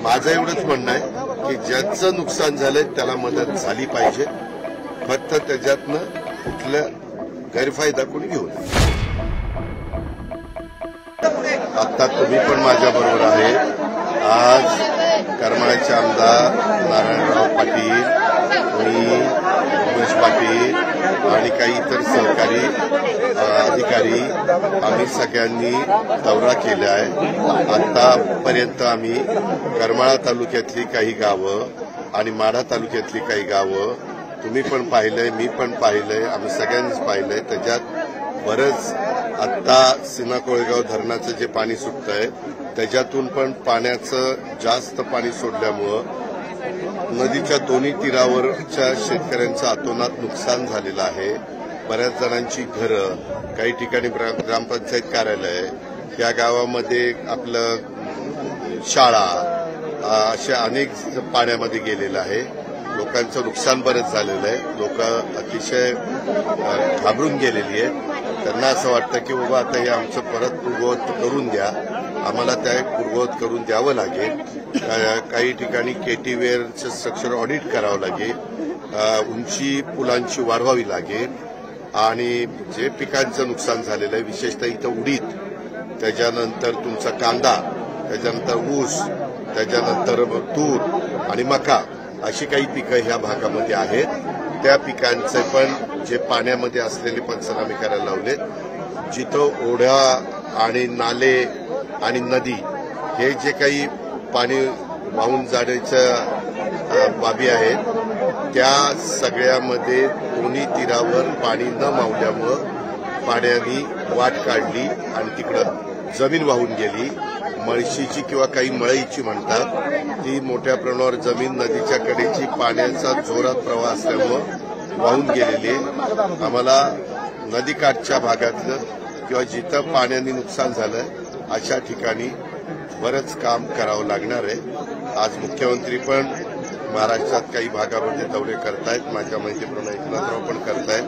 माझं एवढंच म्हणणं आहे की ज्यांचं नुकसान झालंय त्याला मदत झाली पाहिजे, फक्त त्याच्यातनं कुठलं गैरफायदा कोणी घेऊ नये. आता तुम्ही पण माझ्या बरोबर आहे. आज करमाळ्याचे आमदार नारायणराव पाटील, मी, उमेश पाटील आणि काही इतर सहकारी अधिकारी आम्ही सगळ्यांनी दौरा केला आहे. आतापर्यंत आम्ही करमाळा तालुक्यातली काही गावं आणि माढा तालुक्यातली काही गावं तुम्ही पण पाहिलंय, मी पण पाहिलंय, आम्ही सगळ्यांनीच पाहिलंय. त्याच्यात बरंच आता सीना कोळेगाव धरणाचं जे पाणी सुटतंय त्याच्यातून पण पाण्याचं जास्त पाणी सोडल्यामुळं नदीच्या दोन्ही तीरावरच्या शेतकऱ्यांचं अतोनात नुकसान झालेलं आहे. बऱ्याच जणांची घरं, काही ठिकाणी ग्रामपंचायत कार्यालय, या गावामध्ये आपलं शाळा, अशा अनेक पाण्यामध्ये गेलेलं आहे. लोकांचं नुकसान बरंच झालेलं आहे. लोक अतिशय घाबरून गेलेली आहेत. त्यांना असं वाटतं की बाबा आता हे आमचं परत पूर्ववत करून द्या, आम्हाला त्या पूर्ववत करून द्यावं लागेल. काही ठिकाणी केटीवेअरचं स्ट्रक्चर ऑडिट करावं लागेल, उंची पुलांची वाढवावी लागेल आणि जे पिकांचं नुकसान झालेलं आहे, विशेषतः इथं उडीद, त्याच्यानंतर तुमचा कांदा, त्याच्यानंतर ऊस, त्याच्यानंतर तूर आणि मका, अशी काही पिकं ह्या भागामध्ये आहेत. त्या पिकांचे पण जे पाण्यामध्ये असलेले पंचनामे करायला लावलेत. जिथं ओढ्या आणि नाले आणि नदी हे जे काही पाणी वाहून जाण्याच्या बाबी आहेत त्या सगळ्यामध्ये दोन्ही तीरावर पाणी न मावल्यामुळं पाण्याने वाट काढली आणि तिकडं जमीन वाहून गेली. मळशीची किंवा काही मळईची म्हणतात, ती मोठ्या प्रमाणावर जमीन नदीच्या कडेची पाण्याचा जोरात प्रवाह असल्यामुळं वाहून गेलेली आहे. आम्हाला नदीकाठच्या भागातलं किंवा जिथं पाण्याने नुकसान झालंय अशा ठिकाणी बरंच काम करावं लागणार आहे. आज मुख्यमंत्री पण महाराष्ट्रात काही भागामध्ये दौरे करतायत. माझ्या माहितीप्रमाणे एकनाथराव पण करतायत,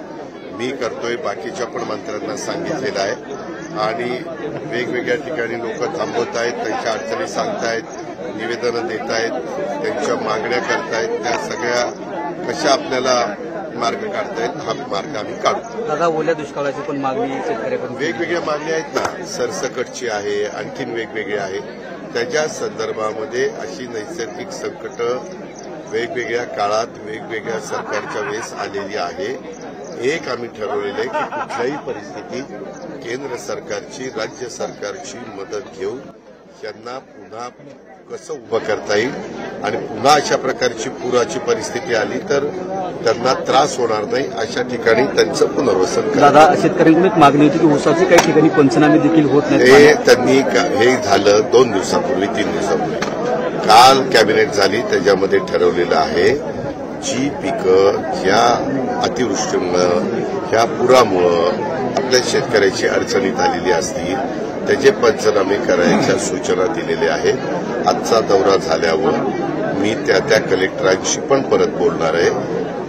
मी करतोय, बाकीच्या पण मंत्र्यांना सांगितलेलं आहे. आणि वेगवेगळ्या ठिकाणी लोक थांबवत आहेत, त्यांच्या अडचणी सांगतायत, निवेदनं देत आहेत, त्यांच्या मागण्या करतायत. त्या सगळ्या कशा आपल्याला मार्ग काढतायत, हा मार्ग आम्ही काढतो. दादा, ओल्या दुष्काळाची पण मागणी शेतकऱ्याकडून वेगवेगळ्या मागण्या आहेत ना, सरसकटची आहे, आणखीन वेगवेगळी आहे. त्याच्या संदर्भामध्ये अशी नैसर्गिक संकट वेगवेगळ्या काळात वेगवेगळ्या सरकारच्या वेळेस आलेली आहे. एक आम्ही ठरवलेलं आहे की कुठल्याही परिस्थितीत केंद्र सरकारची, राज्य सरकारची मदत घेऊन यांना पुन्हा कसं उभं करता येईल आणि पुन्हा अशा प्रकारची पुराची परिस्थिती आली तर त्यांना त्रास होणार नाही अशा ठिकाणी त्यांचं पुनर्वसन करा. दादा, शेतकऱ्यांची एक मागणी होती की ऊसाचे काही ठिकाणी पंचनामे देखील होत नाही. हे त्यांनी हे झालं 2 दिवसापूर्वी, 3 दिवसापूर्वी. काल कॅबिनेट झाली, त्याच्यामध्ये ठरवलेलं आहे जी पिकं ज्या अतिवृष्टीमुळं, ह्या पुरामुळं आपल्या शेतकऱ्याची अडचणीत आलेली असतील त्याचे पंचनामे करायच्या सूचना दिलेल्या आहेत. आजचा दौरा झाल्यावर मी त्या कलेक्टरांशी पण परत बोलणार आहे,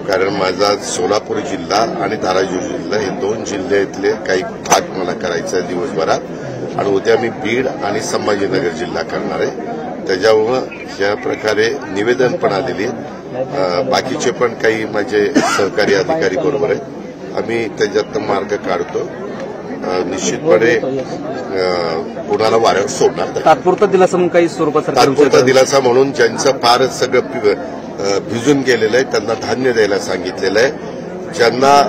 कारण माझा सोलापूर जिल्हा आणि धाराशिव जिल्हा हे 2 जिल्ह्यातले काही भाग मला करायचा आहे दिवसभरात, आणि उद्या मी बीड आणि संभाजीनगर जिल्हा करणार आहे. त्याच्यामुळं ज्या प्रकारे निवेदन पण आलेली आहेत, बाकीचे पण काही माझे सहकारी अधिकारी बरोबर आहेत, आम्ही त्याच्यातनं मार्ग काढतो. निश्चितपणे कोणाला वाऱ्यावर सोडणार नाही. तात्पुरता दिलासा म्हणून काही स्वरूपात तात्पुरता दिलासा म्हणून ज्यांचं फारच सगळं भिजून गेलेलं आहे त्यांना धान्य द्यायला सांगितलेलं आहे. ज्यांना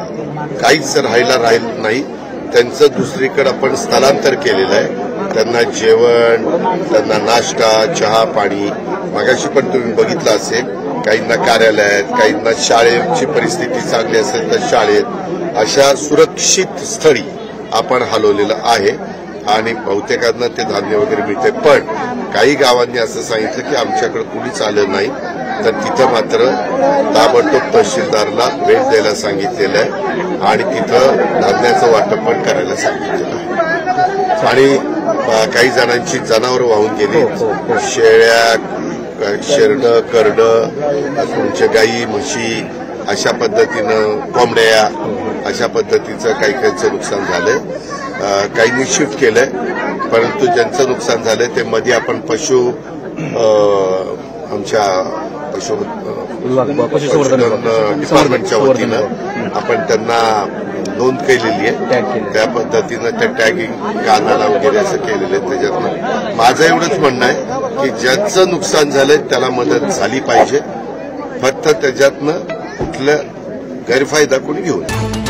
काहीच राहिलं नाही त्यांचं दुसरीकडे आपण स्थलांतर केलेलं आहे. त्यांना जेवण, त्यांना नाश्ता, चहा, पाणी, मगाशी पण तुम्ही बघितलं असेल, काहींना कार्यालयात, काहींना शाळेची परिस्थिती चांगली असेल तर शाळेत, अशा सुरक्षित स्थळी आपण हलवलेलं आहे आणि बहुतेकांना ते धान्य वगैरे मिळते. पण काही गावांनी असं सांगितलं की आमच्याकडे कुणीच आलं नाही, तर तिथं मात्र ताबडतोब तहसीलदारला भेट द्यायला सांगितलेलं आहे आणि तिथं धान्याचं वाटप पण करायला सांगितलेलं आहे. आणि काही जणांची जनावरं वाहून गेली, शेळ्या, शेरडं, करडं, तुमच्या गाई, म्हशी, अशा पद्धतीनं कोंबड्या, अशा पद्धतीचं काही काहींचं नुकसान झालंय. काहींनी शिफ्ट केलंय, परंतु ज्यांचं नुकसान झालंय ते मध्ये आपण पशु आमच्या पशुसंवर्धन डिपार्टमेंटच्या वतीनं आपण त्यांना नोंद केलेली आहे. त्या पद्धतीनं त्या टॅगिंग कानाला वगैरे असं केलेलं आहे. त्याच्यातनं माझं एवढंच म्हणणं आहे की ज्याचं नुकसान झालंय त्याला मदत झाली पाहिजे. फक्त त्याच्यातनं कुठला गैरफायदा कोणी घेऊ नये.